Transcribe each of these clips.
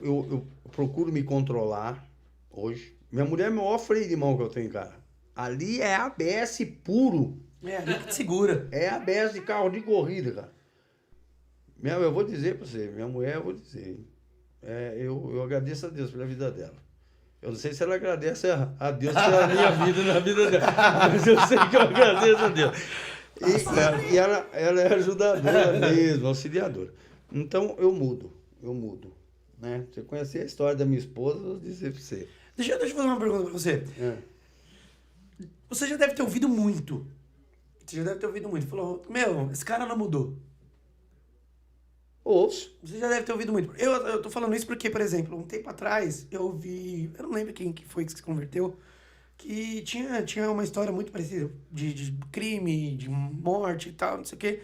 eu procuro me controlar hoje. Minha mulher é o maior freio de mão que eu tenho, cara. Ali é ABS puro. É, ali que te segura. É ABS de carro de corrida, cara. Eu vou dizer pra você, minha mulher, eu vou dizer. Eu agradeço a Deus pela vida dela. Eu não sei se ela agradece a Deus pela minha vida na vida dela, mas eu sei que eu agradeço a Deus. E ela é ajudadora mesmo, auxiliadora. Então eu mudo. Né? Você conhecer a história da minha esposa, eu vou dizer pra você. Deixa eu fazer uma pergunta pra você. Você já deve ter ouvido muito. Falou, esse cara não mudou. Ouço. Você já deve ter ouvido muito. Eu tô falando isso porque, por exemplo, um tempo atrás, eu ouvi... Eu não lembro quem que foi que se converteu, que tinha uma história muito parecida de crime, de morte e tal, não sei o quê.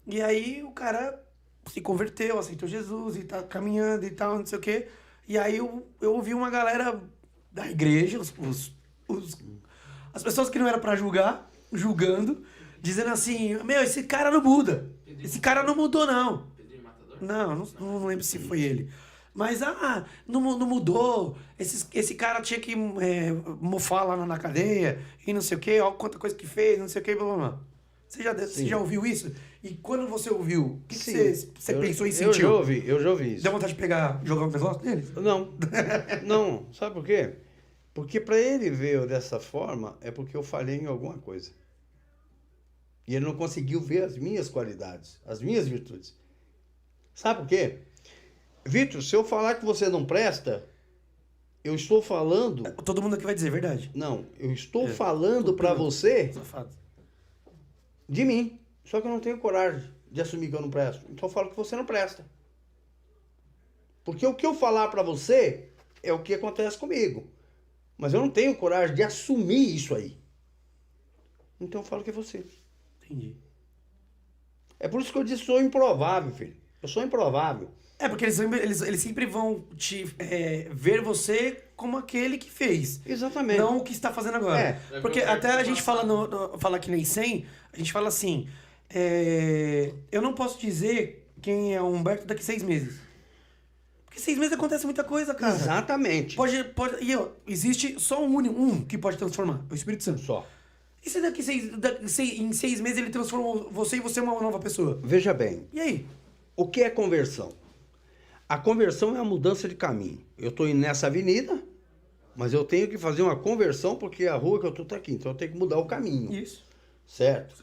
E aí o cara se converteu, aceitou Jesus e tá caminhando e tal, não sei o quê. E aí eu ouvi uma galera da igreja, as pessoas que não era pra julgar, julgando, dizendo assim, esse cara não muda. Esse cara não mudou, não. Não lembro se foi ele. Mas, não mudou. Esse cara tinha que mofar lá na cadeia e não sei o quê, ó, quanta coisa que fez, não sei o quê, blá, blá, blá. Você já ouviu isso? E quando você ouviu, o que você pensou e sentiu? Eu já ouvi isso. Deu vontade de jogar um negócio nele? Não. Sabe por quê? Porque para ele ver dessa forma, é porque eu falhei em alguma coisa. E ele não conseguiu ver as minhas qualidades, as minhas virtudes. Sabe por quê? Vitor, se eu falar que você não presta, eu estou falando... Todo mundo aqui vai dizer, verdade. Não, eu estou falando para você de mim. Só que eu não tenho coragem de assumir que eu não presto. Então eu falo que você não presta. Porque o que eu falar para você é o que acontece comigo. Mas eu não tenho coragem de assumir isso aí. Então eu falo que é você. Entendi. É por isso que eu disse sou improvável, filho. Eu sou improvável. Porque eles sempre vão ver você como aquele que fez. Exatamente. Não o que está fazendo agora. Porque até a gente fala aqui nem 100, a gente fala assim, eu não posso dizer quem é o Humberto daqui 6 meses. Porque 6 meses acontece muita coisa, cara. Exatamente. Existe só um que pode transformar, o Espírito Santo. Só. E se em 6 meses ele transformou você e você é uma nova pessoa? Veja bem. E aí? O que é conversão? A conversão é a mudança de caminho. Eu estou indo nessa avenida, mas eu tenho que fazer uma conversão porque a rua que eu estou está aqui. Então eu tenho que mudar o caminho. Isso. Certo?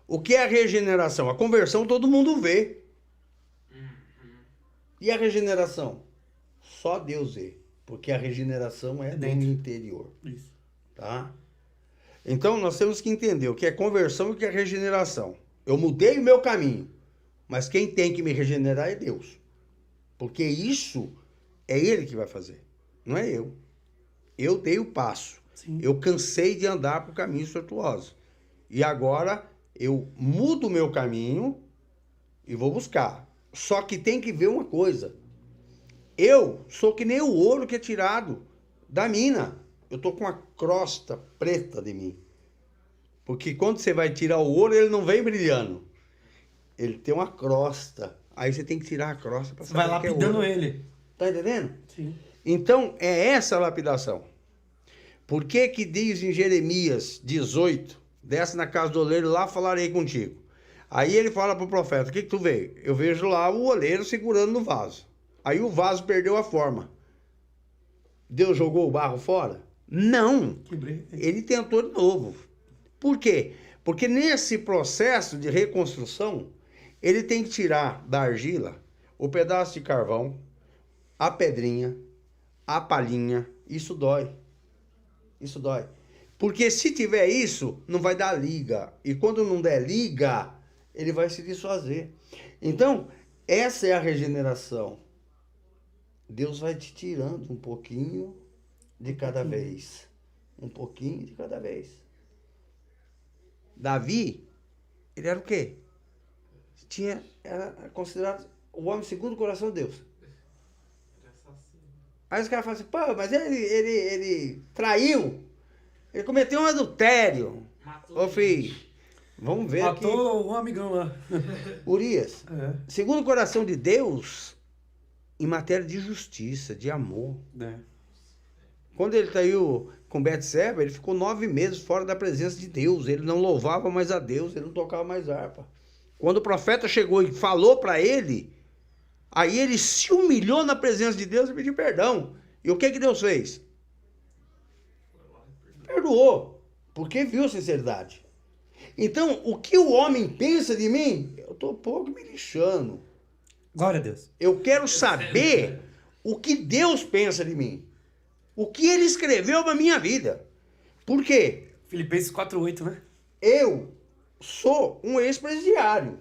O que é a regeneração? A conversão todo mundo vê. E a regeneração? Só Deus vê. Porque a regeneração é do interior. Isso. Tá? Então nós temos que entender o que é conversão e o que é regeneração. Eu mudei o meu caminho. Mas quem tem que me regenerar é Deus. Porque isso é Ele que vai fazer. Não é eu. Eu dei o passo. Sim. Eu cansei de andar por caminhos tortuosos. E agora eu mudo o meu caminho e vou buscar. Só que tem que ver uma coisa. Eu sou que nem o ouro que é tirado da mina. Eu tô com uma crosta preta de mim. Porque quando você vai tirar o ouro, ele não vem brilhando. Ele tem uma crosta. Aí você tem que tirar a crosta para saber. Vai lapidando ele. Tá entendendo? Sim. Então, é essa a lapidação. Por que que diz em Jeremias 18, desce na casa do oleiro, lá falarei contigo. Aí ele fala pro profeta, o que tu vê? Eu vejo lá o oleiro segurando no vaso. Aí o vaso perdeu a forma. Deus jogou o barro fora? Não. Ele tentou de novo. Por quê? Porque nesse processo de reconstrução, ele tem que tirar da argila o pedaço de carvão, a pedrinha, a palhinha. Isso dói. Isso dói. Porque se tiver isso, não vai dar liga. E quando não der liga, ele vai se desfazer. Então, essa é a regeneração. Deus vai te tirando um pouquinho de cada vez. Um pouquinho de cada vez. Davi, ele era o quê? Era considerado o homem segundo o coração de Deus. Aí os caras falam assim, pô, mas ele traiu. Ele cometeu um adultério. Ô filho, vamos ver aqui. Matou um amigão lá. Urias, segundo o coração de Deus, em matéria de justiça, de amor. É. Quando ele saiu com Betseba, ele ficou 9 meses fora da presença de Deus. Ele não louvava mais a Deus, ele não tocava mais harpa. Quando o profeta chegou e falou para ele, aí ele se humilhou na presença de Deus e pediu perdão. E o que Deus fez? Perdoou, porque viu a sinceridade. Então, o que o homem pensa de mim, eu estou pouco me lixando. Glória a Deus. Eu quero saber o que Deus pensa de mim. O que ele escreveu na minha vida. Por quê? Filipenses 4:8, né? Eu sou um ex-presidiário.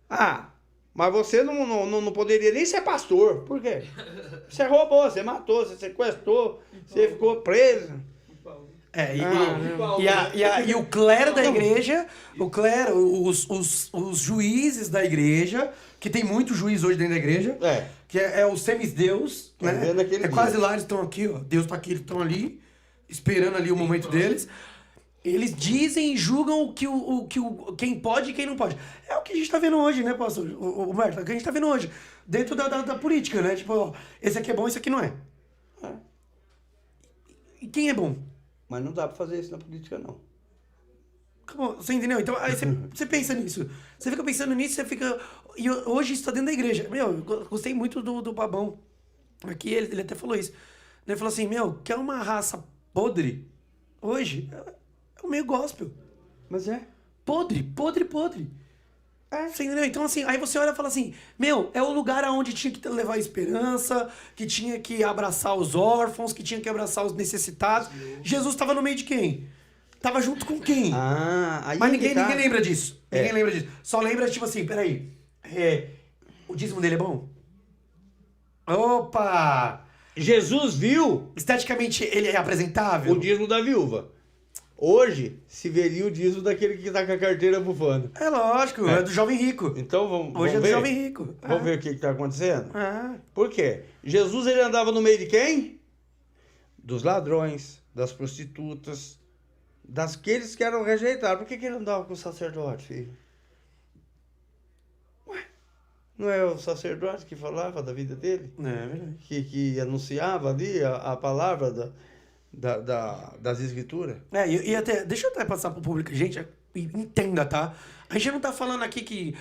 Ah, mas você não poderia nem ser pastor. Por quê? Você roubou, você matou, você sequestrou, você ficou preso. E o clero da igreja, os juízes da igreja, que tem muito juiz hoje dentro da igreja, que é o semideus, né? É quase lá, eles estão aqui, ó. Deus está aqui, eles estão ali, esperando ali o momento deles. Eles dizem e julgam quem pode e quem não pode. É o que a gente está vendo hoje, né, pastor? O Marta, é o que a gente está vendo hoje. Dentro da política, né? Tipo, ó, esse aqui é bom, esse aqui não é. E quem é bom? Mas não dá pra fazer isso na política, não. Você entendeu? Então, aí você pensa nisso. Você fica pensando nisso, você fica... E hoje isso tá dentro da igreja. Meu, eu gostei muito do Babão. Aqui ele até falou isso. Ele falou assim, quer uma raça podre? Hoje é o meio gospel. Mas é. Podre. Você entendeu? Então, assim, aí você olha e fala assim, é o lugar onde tinha que levar esperança, que tinha que abraçar os órfãos, que tinha que abraçar os necessitados. Jesus estava no meio de quem? Tava junto com quem? Aí mas ninguém lembra disso. Ninguém lembra disso. Só lembra, tipo assim, peraí. O dízimo dele é bom? Opa! Jesus viu esteticamente ele é apresentável? o dízimo da viúva. Hoje se veria o dízimo daquele que tá com a carteira bufando. É lógico, é do jovem rico. Então vamos Hoje ver. É do jovem rico. Vamos ver o que está acontecendo? Por quê? Jesus ele andava no meio de quem? Dos ladrões, das prostitutas, daqueles que eram rejeitados. Por que ele andava com o sacerdote, filho? Não é o sacerdote que falava da vida dele? É verdade. Que anunciava ali a palavra das escrituras? E até, deixa eu até passar pro público, gente, entenda, tá? A gente não tá falando aqui que,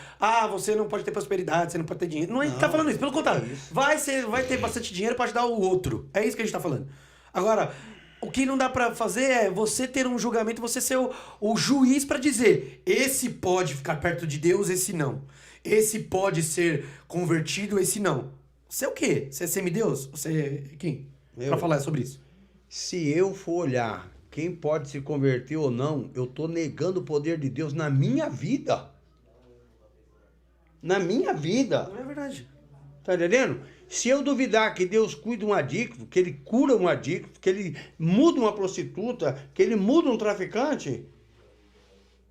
você não pode ter prosperidade, você não pode ter dinheiro. Não, a gente tá falando isso, pelo contrário. Vai ter bastante dinheiro pra ajudar o outro. É isso que a gente tá falando. Agora, o que não dá pra fazer é você ter um julgamento, você ser o juiz pra dizer, esse pode ficar perto de Deus, esse não. Esse pode ser convertido, esse não. Você é o quê? Você é semideus? Você é quem? Pra falar sobre isso. Se eu for olhar quem pode se converter ou não, eu estou negando o poder de Deus na minha vida. Na minha vida. Não é verdade. Tá entendendo? Se eu duvidar que Deus cuida um adicto, que ele cura um adicto, que ele muda uma prostituta, que ele muda um traficante,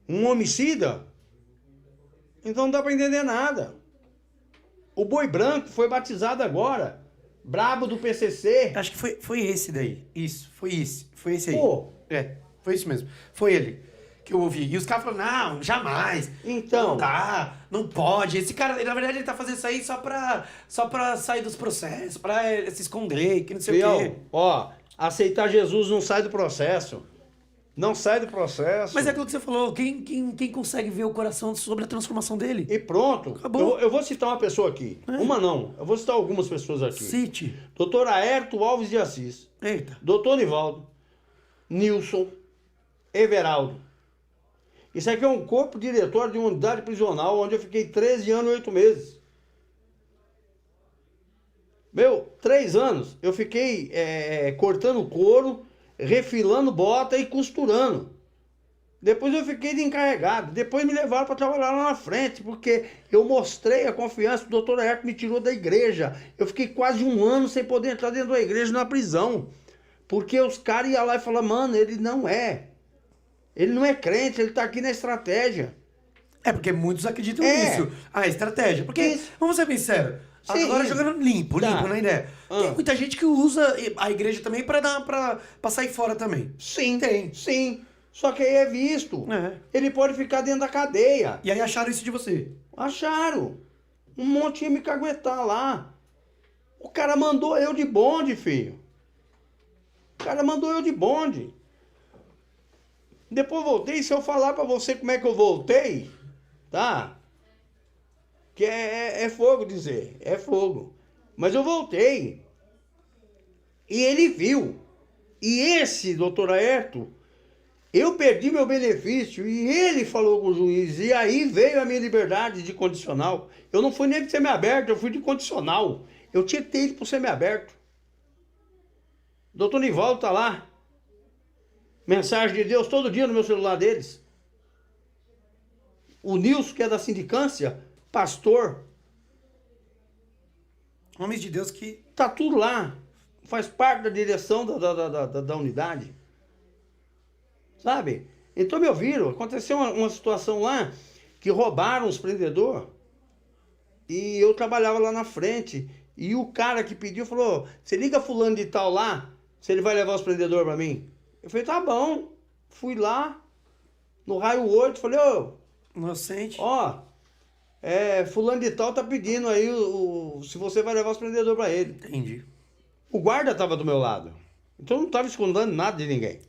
um homicida, então não dá para entender nada. O Boi Branco foi batizado agora. Brabo do PCC. Acho que foi esse daí. Isso, foi esse aí. Pô. Foi isso mesmo. Foi ele que eu ouvi. E os caras falaram, não, jamais. Então. Não dá, não pode. Esse cara, na verdade, ele tá fazendo isso aí só pra sair dos processos, pra se esconder, que não sei o quê. Aceitar Jesus não sai do processo. Não sai do processo. Mas é aquilo que você falou, quem consegue ver o coração sobre a transformação dele? E pronto. Acabou. Eu vou citar uma pessoa aqui. Uma não. Eu vou citar algumas pessoas aqui. Cite. Doutor Aérito Alves de Assis. Eita. Doutor Nivaldo. Nilson. Everaldo. Isso aqui é um corpo diretor de uma unidade prisional onde eu fiquei 13 anos e 8 meses. 3 anos. Eu fiquei cortando couro, refilando bota e costurando. Depois eu fiquei de encarregado. Depois me levaram para trabalhar lá na frente, porque eu mostrei a confiança. O doutor Aérito me tirou da igreja. Eu fiquei quase 1 ano sem poder entrar dentro da igreja na prisão. Porque os caras iam lá e falavam, mano, ele não é. Ele não é crente, ele tá aqui na estratégia. Porque muitos acreditam nisso. A estratégia. Porque, vamos ser bem sérios. Agora jogando limpo na ideia. Tem muita gente que usa a igreja também pra sair fora também. Sim, tem. Sim. Só que aí é visto. Ele pode ficar dentro da cadeia. E aí acharam isso de você? Acharam. Um monte ia me caguetar lá. O cara mandou eu de bonde, filho. O cara mandou eu de bonde. Depois voltei, se eu falar pra você como é que eu voltei, tá? Que é fogo dizer, é fogo. Mas eu voltei. E ele viu. E esse, doutor Aerto, eu perdi meu benefício e ele falou com o juiz. E aí veio a minha liberdade de condicional. Eu não fui nem de semiaberto, eu fui de condicional. Eu tinha que ter ido pro semiaberto. Doutor Nivaldo tá lá. Mensagem de Deus todo dia no meu celular deles. O Nilson, que é da sindicância, pastor. Homens de Deus que... Tá tudo lá. Faz parte da direção da unidade. Sabe? Então me ouviram. Aconteceu uma situação lá que roubaram os prendedores. E eu trabalhava lá na frente. E o cara que pediu falou, você liga fulano de tal lá, se ele vai levar os prendedores pra mim. Eu falei, tá bom. Fui lá, no raio 8, falei, ô... Inocente. Ó, fulano de tal tá pedindo aí se você vai levar os prendedores pra ele. Entendi. O guarda tava do meu lado. Então eu não tava escondendo nada de ninguém.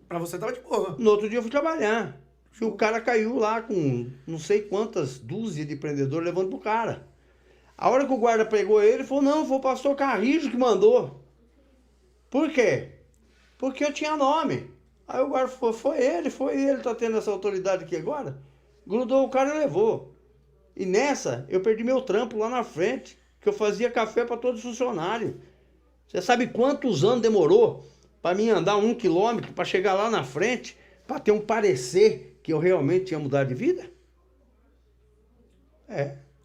Pra você tava de boa. No outro dia eu fui trabalhar. E o cara caiu lá com não sei quantas dúzias de prendedores levando pro cara. A hora que o guarda pegou ele falou, não, foi o pastor Carrijo que mandou. Por quê? Porque eu tinha nome. Aí o guarda falou, foi ele, tá tendo essa autoridade aqui agora. Grudou o cara e levou. E nessa, eu perdi meu trampo lá na frente, que eu fazia café para todos os funcionários. Você sabe quantos anos demorou para mim andar 1 quilômetro, para chegar lá na frente, para ter um parecer que eu realmente tinha mudado de vida?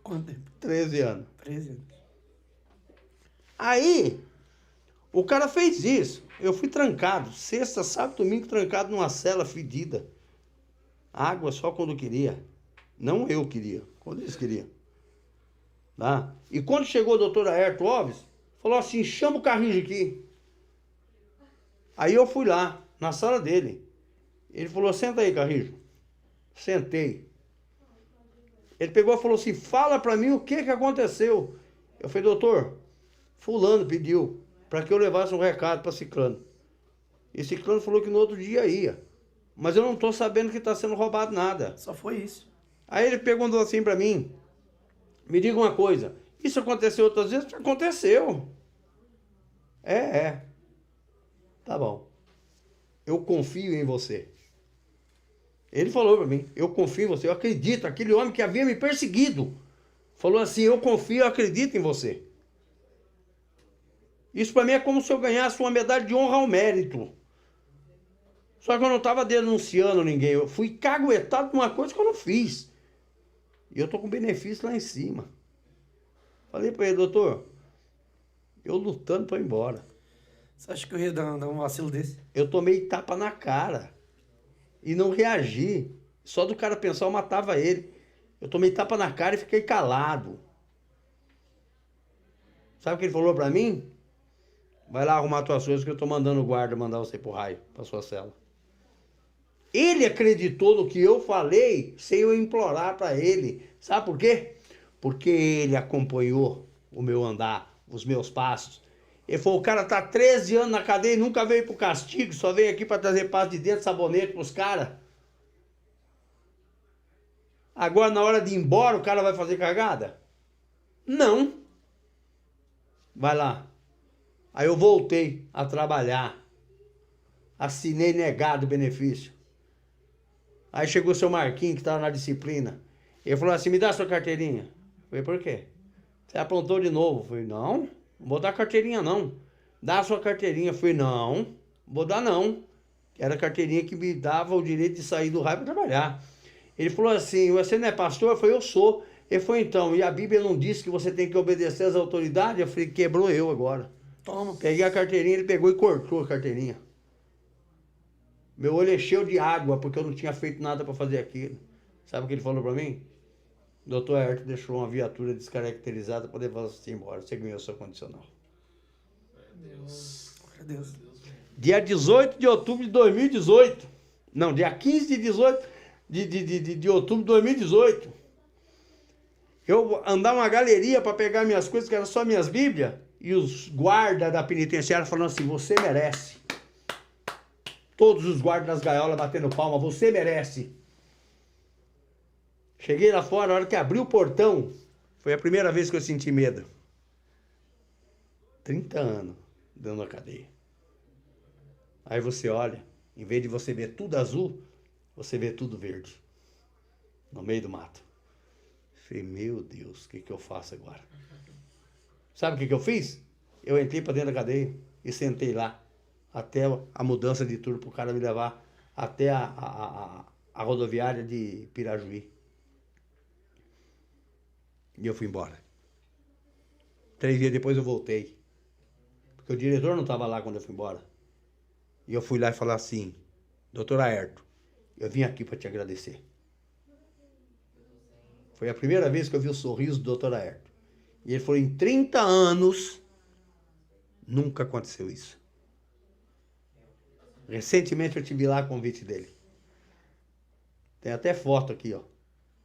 Quanto tempo? 13 anos. 13 anos. Aí, o cara fez isso. Eu fui trancado, sexta, sábado, domingo, trancado numa cela fedida. Água só quando queria. Não eu queria, quando eles queriam. Tá? E quando chegou o doutor Aerto Alves, falou assim, chama o Carrijo aqui. Aí eu fui lá, na sala dele. Ele falou, senta aí, Carrijo. Sentei. Ele pegou e falou assim, fala pra mim o que aconteceu. Eu falei, doutor, fulano pediu para que eu levasse um recado para Ciclano. E Ciclano falou que no outro dia ia. Mas eu não estou sabendo que está sendo roubado nada. Só foi isso. Aí ele perguntou assim para mim, me diga uma coisa, isso aconteceu outras vezes? Aconteceu. Tá bom. Eu confio em você. Ele falou para mim, eu confio em você, eu acredito. Aquele homem que havia me perseguido falou assim, eu confio, eu acredito em você. Isso para mim é como se eu ganhasse uma medalha de honra ao mérito. Só que eu não estava denunciando ninguém. Eu fui caguetado por uma coisa que eu não fiz. E eu estou com benefício lá em cima. Falei para ele, doutor, eu lutando para ir embora. Você acha que eu ia dar um vacilo desse? Eu tomei tapa na cara. E não reagi. Só do cara pensar eu matava ele. Eu tomei tapa na cara e fiquei calado. Sabe o que ele falou para mim? Vai lá arrumar tuas coisas que eu tô mandando o guarda mandar você pro raio, pra sua cela. Ele acreditou no que eu falei sem eu implorar para ele. Sabe por quê? Porque ele acompanhou o meu andar, os meus passos. Ele falou, o cara tá 13 anos na cadeia e nunca veio pro castigo, só veio aqui para trazer paz de dentro, sabonete pros caras. Agora na hora de ir embora o cara vai fazer cagada? Não. Vai lá. Aí eu voltei a trabalhar. Assinei negado o benefício. Aí chegou o seu Marquinhos, que estava na disciplina. Ele falou assim, me dá a sua carteirinha. Eu falei, por quê? Você aprontou de novo? Eu falei, não vou dar carteirinha não. Dá a sua carteirinha. Eu falei, não vou dar não. Era a carteirinha que me dava o direito de sair do raio para trabalhar. Ele falou assim, você não é pastor? Eu falei, eu sou. Ele falou, então, e a Bíblia não disse que você tem que obedecer às autoridades? Eu falei, quebrou eu agora. Toma. Peguei a carteirinha, ele pegou e cortou a carteirinha. Meu olho encheu de água, porque eu não tinha feito nada para fazer aquilo. Sabe o que ele falou para mim? O doutor Aerto deixou uma viatura descaracterizada para levar você embora. Você ganhou seu condicional. Deus. Deus. Dia 18 de outubro de 2018. Não, dia 15 de outubro de 2018. Eu andava uma galeria para pegar minhas coisas, que eram só minhas bíblias, e os guardas da penitenciária falando assim, você merece. Todos os guardas das gaiolas batendo palma, você merece. Cheguei lá fora, a hora que abri o portão, foi a primeira vez que eu senti medo. 30 anos dentro da cadeia. Aí você olha, em vez de você ver tudo azul, você vê tudo verde. No meio do mato. Falei, meu Deus, o que eu faço agora? Sabe o que eu fiz? Eu entrei para dentro da cadeia e sentei lá. Até a mudança de turno para o cara me levar até a rodoviária de Pirajuí. E eu fui embora. 3 dias depois eu voltei. Porque o diretor não estava lá quando eu fui embora. E eu fui lá e falei assim, doutor Aerto, eu vim aqui para te agradecer. Foi a primeira vez que eu vi o sorriso do doutor Aerto. E ele falou, em 30 anos, nunca aconteceu isso. Recentemente eu tive lá a convite dele. Tem até foto aqui, ó.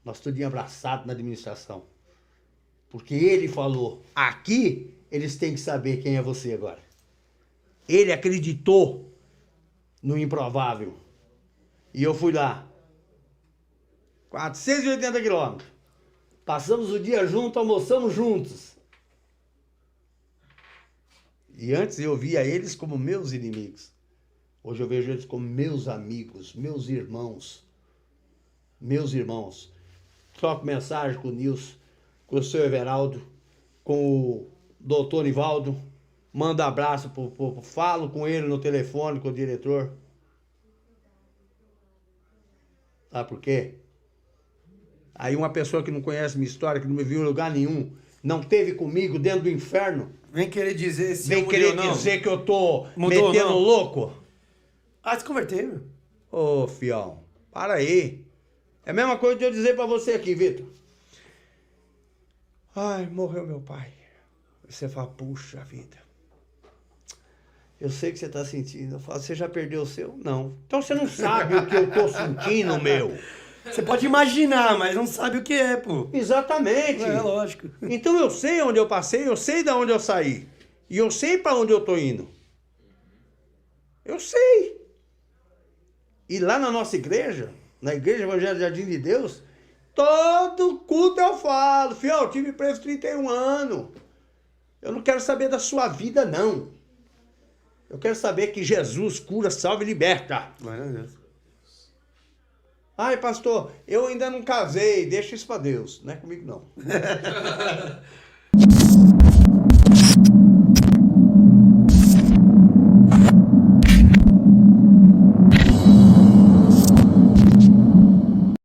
Nós tudinho abraçado na administração. Porque ele falou, aqui eles têm que saber quem é você agora. Ele acreditou no improvável. E eu fui lá. 480 quilômetros. Passamos o dia junto, almoçamos juntos. E antes eu via eles como meus inimigos. Hoje eu vejo eles como meus amigos, meus irmãos. Meus irmãos. Troco mensagem com o Nilson, com o seu Everaldo, com o doutor Nivaldo. Mando abraço, falo com ele no telefone, com o diretor. Sabe por quê? Aí uma pessoa que não conhece minha história, que não me viu em lugar nenhum, não teve comigo dentro do inferno. Vem querer dizer se Vem querer dizer que eu tô Mudou, metendo não? louco. Ah, se converteu. Ô, fião, para aí. É a mesma coisa de eu dizer pra você aqui, Vitor. Ai, morreu meu pai. Você fala, puxa vida. Eu sei que você tá sentindo. Eu falo, você já perdeu o seu? Não. Então você não sabe o que eu tô sentindo, meu. Você pode imaginar, mas não sabe o que é, pô. Exatamente. É, lógico. Então eu sei onde eu passei, eu sei de onde eu saí. E eu sei para onde eu tô indo. Eu sei. E lá na nossa igreja, na Igreja Evangélica Jardim de Deus, todo culto eu falo, fiel, eu tive preso 31 anos. Eu não quero saber da sua vida, não. Eu quero saber que Jesus cura, salva e liberta. Glória a Deus. Ai, pastor, eu ainda não casei, deixa isso para Deus. Não é comigo, não.